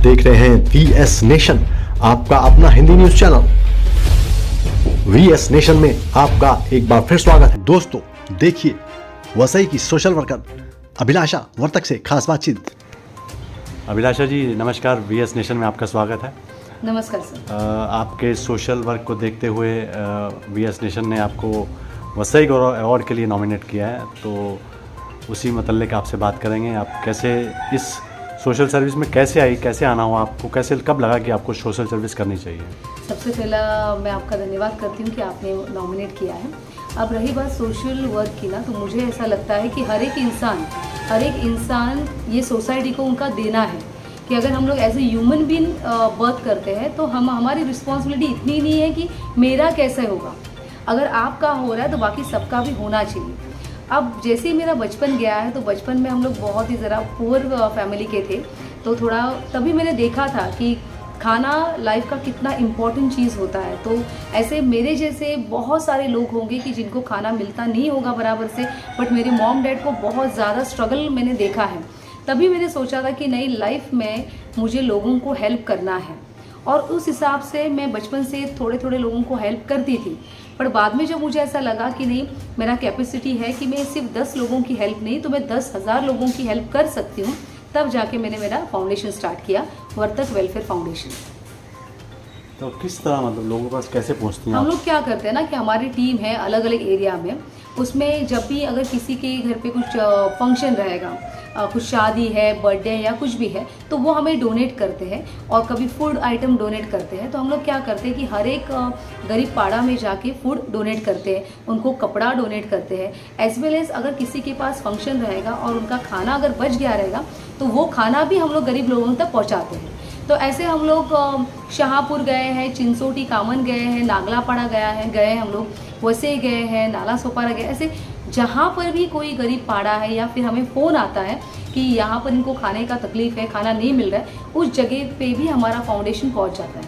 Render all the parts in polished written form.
देख रहे हैं VS नेशन, आपका अपना Hindi news channel. VS nation में आपका एक बार फिर स्वागत है। दोस्तों देखिए वसई की सोशल वर्कर अभिलाषा वर्तक से खास बातचीत। अभिलाषा जी नमस्कार, VS नेशन में आपका स्वागत है। नमस्कार सर। आपके सोशल वर्क को देखते हुए VS नेशन ने आपको वसई गौरव अवार्ड के लिए नॉमिनेट किया है, तो उसी मतलब आपसे बात करेंगे। आप कैसे इस सोशल सर्विस में कैसे आई, कैसे आना हुआ आपको, कैसे कब लगा कि आपको सोशल सर्विस करनी चाहिए? इंडिया सबसे पहला मैं आपका धन्यवाद करती हूँ कि आपने नॉमिनेट किया है। अब रही बात सोशल वर्क की ना, तो मुझे ऐसा लगता है कि हर एक इंसान ये सोसाइटी को उनका देना है कि अगर हम लोग as a human being birth करते हैं तो हमारी रिस्पॉन्सिबिलिटी इतनी नहीं है कि मेरा कैसे होगा। अगर आपका हो रहा है तो बाकी सबका भी होना चाहिए। अब जैसे ही मेरा बचपन गया है तो बचपन में हम लोग बहुत ही ज़रा पुअर फैमिली के थे, तो थोड़ा तभी मैंने देखा था कि खाना लाइफ का कितना इम्पोर्टेंट चीज़ होता है। तो ऐसे मेरे जैसे बहुत सारे लोग होंगे कि जिनको खाना मिलता नहीं होगा बराबर से, बट मेरे मॉम डैड को बहुत ज़्यादा स्ट्रगल मैंने देखा है। तभी मैंने सोचा था कि नई लाइफ में मुझे लोगों को हेल्प करना है, और उस हिसाब से मैं बचपन से थोड़े थोड़े लोगों को हेल्प करती थी। पर बाद में जब मुझे ऐसा लगा कि नहीं, मेरा कैपेसिटी है कि मैं सिर्फ 10 लोगों की हेल्प नहीं तो मैं 10,000 लोगों की हेल्प कर सकती हूँ, तब जाके मैंने मेरा फाउंडेशन स्टार्ट किया, वर्तक वेलफेयर फाउंडेशन। तो किस तरह मतलब लोगों के पास कैसे पहुँचती हैं? हम लोग क्या करते हैं ना कि हमारी टीम है अलग अलग एरिया में, उसमें जब भी अगर किसी के घर पे कुछ फंक्शन रहेगा, कुछ शादी है, बर्थडे या कुछ भी है, तो वो हमें डोनेट करते हैं, और कभी फूड आइटम डोनेट करते हैं। तो हम लोग क्या करते हैं कि हर एक गरीब पाड़ा में जाके फूड डोनेट करते हैं, उनको कपड़ा डोनेट करते हैं, एज वेल एज अगर किसी के पास फंक्शन रहेगा और उनका खाना अगर बच गया रहेगा तो वो खाना भी हम लोग गरीब लोगों तक पहुँचाते हैं। तो ऐसे हम लोग शाहपुर गए हैं, चिंचोटी कामन गए हैं, नागलापाड़ा गए हम लोग, वसई गए हैं, नाला सोपारा गए। ऐसे जहाँ पर भी कोई गरीब पाड़ा है या फिर हमें फ़ोन आता है कि यहाँ पर इनको खाने का तकलीफ़ है, खाना नहीं मिल रहा है, उस जगह पे भी हमारा फाउंडेशन पहुँच जाता है।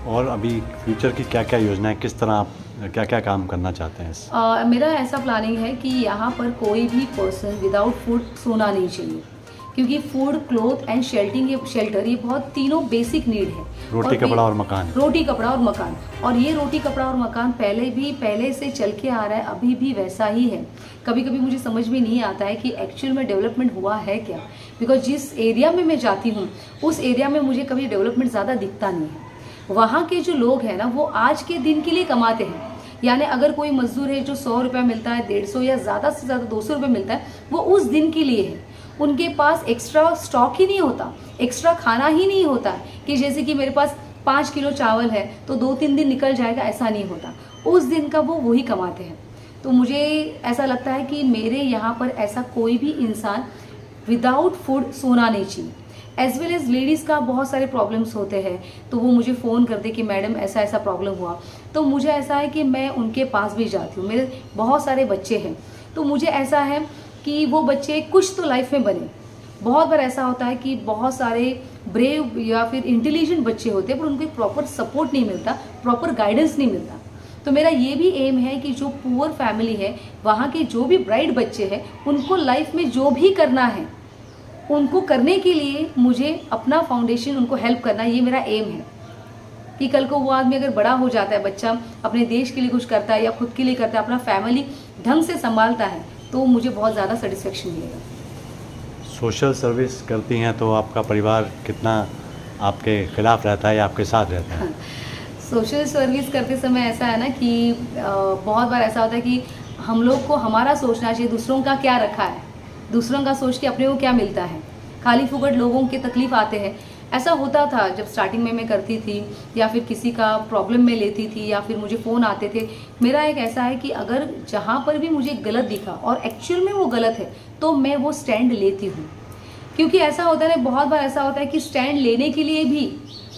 और अभी फ्यूचर की क्या क्या योजना है, किस तरह आप क्या क्या काम करना चाहते हैं? मेरा ऐसा प्लानिंग है कि यहाँ पर कोई भी पर्सन विदाउट फूड सोना नहीं चाहिए, क्योंकि फूड, क्लोथ एंड शेल्टर ये बहुत तीनों बेसिक नीड है। रोटी कपड़ा और मकान। रोटी कपड़ा और मकान, और ये रोटी कपड़ा और मकान पहले से चल के आ रहा है, अभी भी वैसा ही है। कभी कभी मुझे समझ में नहीं आता है कि एक्चुअल में डेवलपमेंट हुआ है क्या, बिकॉज जिस एरिया में मैं जाती हूँ उस एरिया में मुझे कभी डेवलपमेंट ज़्यादा दिखता नहीं है। वहाँ के जो लोग हैं ना, वो आज के दिन के लिए कमाते हैं। यानी अगर कोई मजदूर है जो 100 रुपया मिलता है, 150 या ज़्यादा से ज़्यादा 200 रुपये मिलता है, वो उस दिन के लिए है। उनके पास एक्स्ट्रा स्टॉक ही नहीं होता, एक्स्ट्रा खाना ही नहीं होता कि जैसे कि मेरे पास 5 किलो चावल है तो 2-3 दिन निकल जाएगा, ऐसा नहीं होता। उस दिन का वो वही कमाते हैं। तो मुझे ऐसा लगता है कि मेरे यहाँ पर ऐसा कोई भी इंसान विदाउट फूड सोना नहीं चाहिए। एज वेल एज लेडीज़ का बहुत सारे प्रॉब्लम्स होते हैं, तो वो मुझे फ़ोन करते कि मैडम ऐसा ऐसा प्रॉब्लम हुआ, तो मुझे ऐसा है कि मैं उनके पास भी जाती हूँ। मेरे बहुत सारे बच्चे हैं, तो मुझे ऐसा है कि वो बच्चे कुछ तो लाइफ में बने। बहुत बार ऐसा होता है कि बहुत सारे ब्रेव या फिर इंटेलिजेंट बच्चे होते हैं, पर उनको एक प्रॉपर सपोर्ट नहीं मिलता, प्रॉपर गाइडेंस नहीं मिलता। तो मेरा ये भी एम है कि जो पुअर फैमिली है, वहाँ के जो भी ब्राइट बच्चे हैं, उनको लाइफ में जो भी करना है, उनको करने के लिए मुझे अपना फाउंडेशन उनको हेल्प करना, ये मेरा एम है कि कल को वो आदमी अगर बड़ा हो जाता है, बच्चा अपने देश के लिए कुछ करता है या खुद के लिए करता है, अपना फैमिली ढंग से संभालता है, तो मुझे बहुत ज़्यादा सेटिस्फेक्शन मिलेगा। सोशल सर्विस करती हैं तो आपका परिवार कितना आपके खिलाफ रहता है या आपके साथ रहता है? सोशल सर्विस करते समय ऐसा है ना कि बहुत बार ऐसा होता है कि हम लोग को हमारा सोचना चाहिए, दूसरों का क्या रखा है, दूसरों का सोच के अपने को क्या मिलता है। खाली फुकट लोगों के तकलीफ आते हैं, ऐसा होता था जब स्टार्टिंग में मैं करती थी, या फिर किसी का प्रॉब्लम में लेती थी, या फिर मुझे फ़ोन आते थे। मेरा एक ऐसा है कि अगर जहाँ पर भी मुझे गलत दिखा और एक्चुअल में वो गलत है, तो मैं वो स्टैंड लेती हूँ। क्योंकि ऐसा होता है ना, बहुत बार ऐसा होता है कि स्टैंड लेने के लिए भी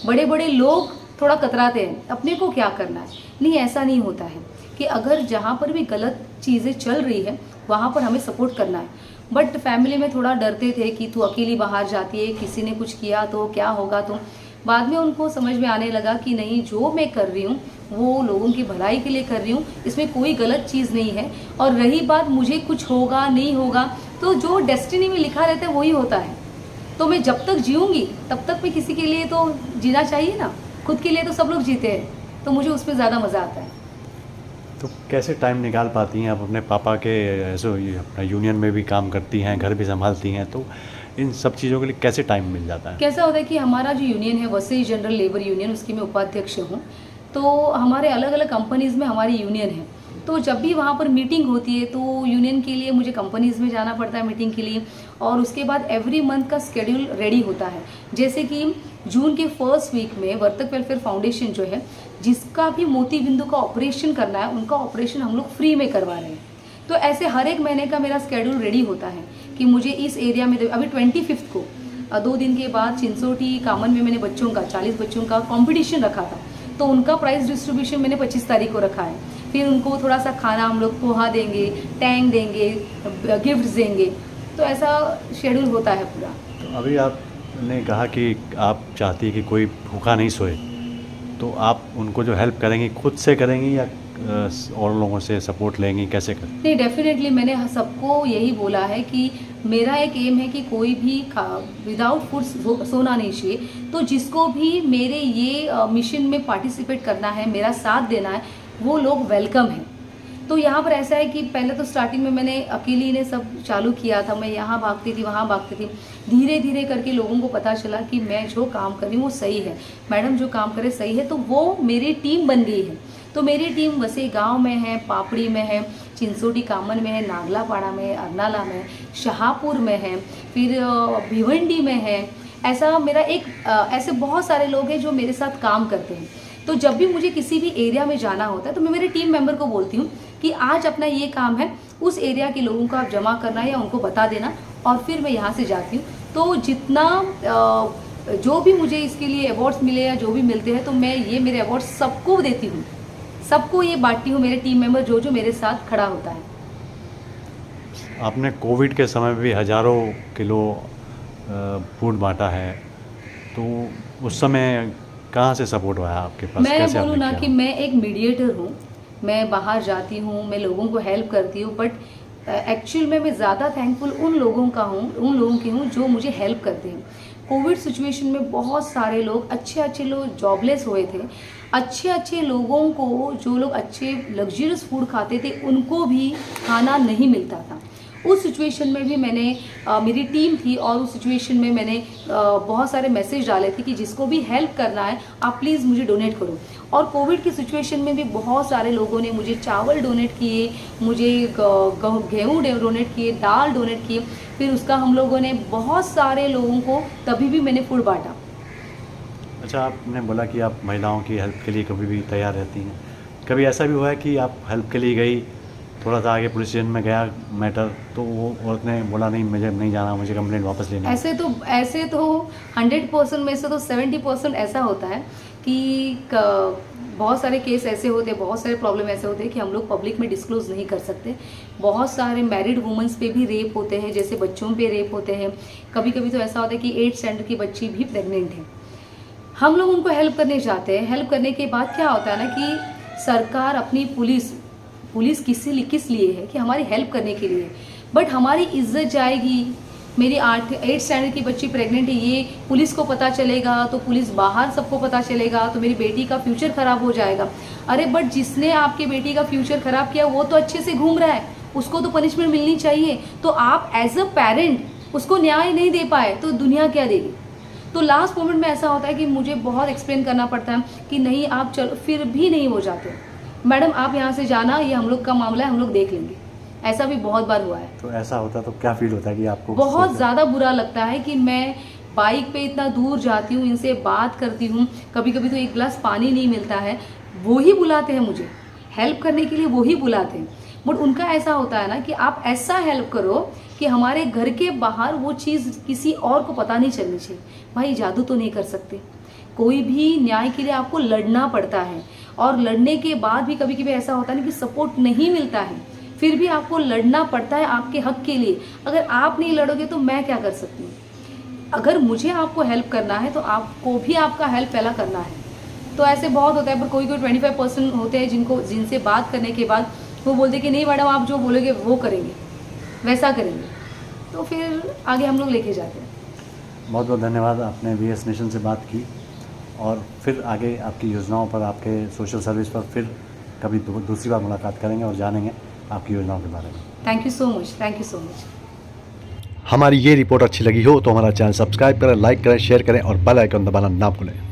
बड़े बड़े लोग थोड़ा कतराते हैं, अपने को क्या करना है। नहीं, ऐसा नहीं होता है कि अगर जहाँ पर भी गलत चीज़ें चल रही है वहाँ पर हमें सपोर्ट करना है। बट फैमिली में थोड़ा डरते थे कि तू अकेली बाहर जाती है, किसी ने कुछ किया तो क्या होगा। तो बाद में उनको समझ में आने लगा कि नहीं, जो मैं कर रही हूँ वो लोगों की भलाई के लिए कर रही हूँ, इसमें कोई गलत चीज़ नहीं है। और रही बात मुझे कुछ होगा नहीं होगा, तो जो डेस्टिनी में लिखा रहता है वही होता है। तो मैं जब तक जीऊँगी तब तक मैं किसी के लिए तो जीना चाहिए ना, खुद के लिए तो सब लोग जीते हैं, तो मुझे उसमें ज़्यादा मज़ा आता है। तो कैसे टाइम निकाल पाती हैं आप अपने पापा के, ऐसे ये अपना यूनियन में भी काम करती हैं, घर भी संभालती हैं, तो इन सब चीज़ों के लिए कैसे टाइम मिल जाता है? कैसा होता है कि हमारा जो यूनियन है वसई जनरल लेबर यूनियन, उसकी मैं उपाध्यक्ष हूँ। तो हमारे अलग अलग कंपनीज़ में हमारी यूनियन है, तो जब भी वहाँ पर मीटिंग होती है तो यूनियन के लिए मुझे कंपनीज़ में जाना पड़ता है मीटिंग के लिए, और उसके बाद एवरी मंथ का शेड्यूल रेडी होता है। जैसे कि जून के फर्स्ट वीक में वर्तक वेलफेयर फाउंडेशन जो है, जिसका भी मोती बिंदु का ऑपरेशन करना है, उनका ऑपरेशन हम लोग फ्री में करवा रहे हैं। तो ऐसे हर एक महीने का मेरा शेड्यूल रेडी होता है कि मुझे इस एरिया में, अभी 25 को 2 दिन के बाद चिंसोटी कामन में मैंने बच्चों का 40 बच्चों का कंपटीशन रखा था, तो उनका प्राइस डिस्ट्रीब्यूशन मैंने 25 तारीख को रखा है। फिर उनको थोड़ा सा खाना हम लोग पोहा देंगे, टैंक देंगे, गिफ्ट्स देंगे, तो ऐसा शेड्यूल होता है पूरा। तो अभी आपने कहा कि आप चाहती है कि कोई भूखा नहीं सोए, तो आप उनको जो हेल्प करेंगी खुद से करेंगी या और लोगों से सपोर्ट लेंगी, कैसे करें? नहीं, डेफिनेटली मैंने सबको यही बोला है कि मेरा एक एम है कि कोई भी विदाउट फूड सोना नहीं चाहिए। तो जिसको भी मेरे ये मिशन में पार्टिसिपेट करना है, मेरा साथ देना है, वो लोग वेलकम हैं। तो यहाँ पर ऐसा है कि पहले तो स्टार्टिंग में मैंने अकेली ने सब चालू किया था, मैं यहाँ भागती थी, वहाँ भागती थी। धीरे धीरे करके लोगों को पता चला कि मैं जो काम कर रही हूँ वो सही है, मैडम जो काम करे सही है, तो वो मेरी टीम बन गई है। तो मेरी टीम वैसे गांव में है, पापड़ी में है, चिंसोटी कामन में है, नागलापाड़ा में है, अरनाला में, शाहपुर में है, फिर भिवंडी में है। ऐसा मेरा एक ऐसे बहुत सारे लोग हैं जो मेरे साथ काम करते हैं। तो जब भी मुझे किसी भी एरिया में जाना होता है तो मैं मेरे टीम मेंबर को बोलती हूँ कि आज अपना ये काम है, उस एरिया के लोगों को आप जमा करना या उनको बता देना, और फिर मैं यहाँ से जाती हूँ। तो जितना जो भी मुझे इसके लिए अवार्ड्स मिले या जो भी मिलते हैं, तो मैं ये मेरे अवार्ड्स सबको देती हूँ, सबको ये बांटती हूँ, मेरे टीम मेंबर जो जो मेरे साथ खड़ा होता है। आपने कोविड के समय में भी हज़ारों किलो फूड बांटा है, तो उस समय कहाँ से सपोर्ट हुआ आपके पास? मैं कैसे बोलूँ आपने ना किया? कि मैं एक मीडिएटर हूँ, मैं बाहर जाती हूँ, मैं लोगों को हेल्प करती हूँ, बट एक्चुअल में मैं ज़्यादा थैंकफुल उन लोगों की हूँ जो मुझे हेल्प करते हैं। कोविड सिचुएशन में बहुत सारे लोग, अच्छे लोग जॉबलेस हुए थे, अच्छे लोगों को, जो लोग अच्छे लग्जरियस फूड खाते थे, उनको भी खाना नहीं मिलता था। उस सिचुएशन में भी मैंने मेरी टीम थी, और उस सिचुएशन में मैंने बहुत सारे मैसेज डाले थे कि जिसको भी हेल्प करना है आप प्लीज़ मुझे डोनेट करो। और कोविड की सिचुएशन में भी बहुत सारे लोगों ने मुझे चावल डोनेट किए, मुझे गेहूँ डोनेट किए, दाल डोनेट किए। फिर उसका हम लोगों ने बहुत सारे लोगों को तभी भी मैंने फूड बांटा। अच्छा, आपने बोला कि आप महिलाओं की हेल्प के लिए कभी भी तैयार रहती हैं। कभी ऐसा भी हुआ है कि आप हेल्प के लिए गई, थोड़ा सा आगे पुलिस स्टेशन में गया मैटर, तो वो औरत ने बोला नहीं मुझे नहीं जाना, मुझे कंप्लेंट वापस लेनी है? ऐसे तो 100% में से तो 70% ऐसा होता है कि बहुत सारे केस ऐसे होते हैं, बहुत सारे प्रॉब्लम ऐसे होते हैं कि हम लोग पब्लिक में डिस्क्लोज नहीं कर सकते। बहुत सारे मैरिड वुमेंस पे भी रेप होते हैं, जैसे बच्चों पे रेप होते हैं। कभी कभी तो ऐसा होता है कि 8th स्टैंडर्ड की बच्ची भी प्रेग्नेंट है। हम लोग उनको हेल्प करने जाते हैं। हेल्प करने के बाद क्या होता है ना कि सरकार अपनी पुलिस किस लिए है कि हमारी हेल्प करने के लिए, बट हमारी इज्जत जाएगी। मेरी 8th स्टैंडर्ड की बच्ची प्रेग्नेंट है, ये पुलिस को पता चलेगा तो पुलिस बाहर सबको पता चलेगा, तो मेरी बेटी का फ्यूचर खराब हो जाएगा। अरे बट जिसने आपके बेटी का फ्यूचर खराब किया वो तो अच्छे से घूम रहा है, उसको तो पनिशमेंट मिलनी चाहिए। तो आप एज अ पेरेंट उसको न्याय नहीं दे पाए तो दुनिया क्या देगी? तो लास्ट मोमेंट में ऐसा होता है कि मुझे बहुत एक्सप्लेन करना पड़ता है कि नहीं आप चलो, फिर भी नहीं हो जाते। मैडम आप यहाँ से जाना, ये हम लोग का मामला है, हम लोग देख लेंगे। ऐसा भी बहुत बार हुआ है। तो ऐसा होता तो क्या फील होता है कि आपको? बहुत ज़्यादा बुरा लगता है कि मैं बाइक पे इतना दूर जाती हूँ, इनसे बात करती हूँ, कभी कभी तो एक गिलास पानी नहीं मिलता है, वो ही बुलाते हैं मुझे हेल्प करने के लिए, वो ही बुलाते हैं। बट उनका ऐसा होता है ना कि आप ऐसा हेल्प करो कि हमारे घर के बाहर वो चीज़ किसी और को पता नहीं चलनी चाहिए। भाई जादू तो नहीं कर सकते, कोई भी न्याय के लिए आपको लड़ना पड़ता है, और लड़ने के बाद भी कभी कभी ऐसा होता है ना कि सपोर्ट नहीं मिलता है, फिर भी आपको लड़ना पड़ता है आपके हक के लिए। अगर आप नहीं लड़ोगे तो मैं क्या कर सकती हूँ? अगर मुझे आपको हेल्प करना है तो आपको भी आपका हेल्प पहला करना है। तो ऐसे बहुत होता है, पर कोई 25% होते हैं जिनसे बात करने के बाद वो बोलते कि नहीं मैडम आप जो बोलोगे वो करेंगे, वैसा करेंगे, तो फिर आगे हम लोग लेके जाते हैं। बहुत बहुत धन्यवाद, आपने VS नेशन से बात की और फिर आगे आपकी योजनाओं पर, आपके सोशल सर्विस पर फिर कभी दूसरी बार मुलाकात करेंगे और जानेंगे आपकी योजनाओं के बारे में। Thank you so much, thank you so much. हमारी ये रिपोर्ट अच्छी लगी हो तो हमारा चैनल सब्सक्राइब करें, लाइक करें, शेयर करें और बेल आइकन दबाना ना भूलें।